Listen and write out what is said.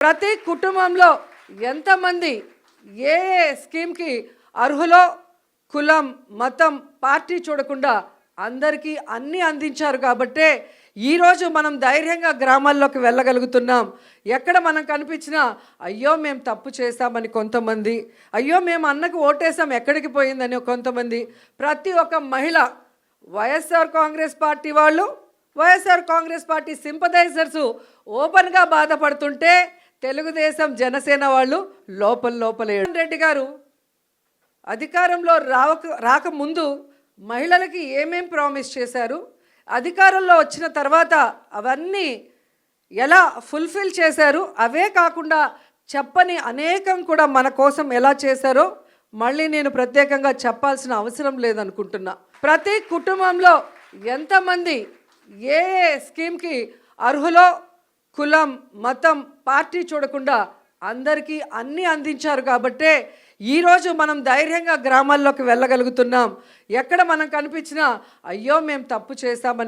ప్రతి కుటుంబంలో ఎంతమంది ఏ ఏ స్కీమ్కి అర్హులో కులం మతం పార్టీ చూడకుండా అందరికీ అన్నీ అందించారు కాబట్టే ఈరోజు మనం ధైర్యంగా గ్రామాల్లోకి వెళ్ళగలుగుతున్నాం. ఎక్కడ మనం కనిపించినా అయ్యో మేము తప్పు చేశామని కొంతమంది, అయ్యో మేము అన్నకు ఓటేసాం ఎక్కడికి పోయిందని కొంతమంది, ప్రతి ఒక్క మహిళ వైఎస్ఆర్ కాంగ్రెస్ పార్టీ వాళ్ళు, వైఎస్ఆర్ కాంగ్రెస్ పార్టీ సింపథైజర్స్ ఓపెన్గా బాధపడుతుంటే తెలుగుదేశం జనసేన వాళ్ళు లోపలే. రెడ్డి గారు అధికారంలో రాకముందు మహిళలకి ఏమేం ప్రామిస్ చేశారు, అధికారంలో వచ్చిన తర్వాత అవన్నీ ఎలా ఫుల్ఫిల్ చేశారు, అవే కాకుండా చెప్పని అనేకం కూడా మన కోసం ఎలా చేశారో మళ్ళీ నేను ప్రత్యేకంగా చెప్పాల్సిన అవసరం లేదనుకుంటున్నా. ప్రతి కుటుంబంలో ఎంతమంది ఏ ఏ స్కీమ్కి అర్హులో కులం మతం పార్టీ చూడకుండా అందరికీ అన్నీ అందించారు కాబట్టే ఈరోజు మనం ధైర్యంగా గ్రామాల్లోకి వెళ్ళగలుగుతున్నాం. ఎక్కడ మనం కనిపించినా అయ్యో మేము తప్పు చేశామని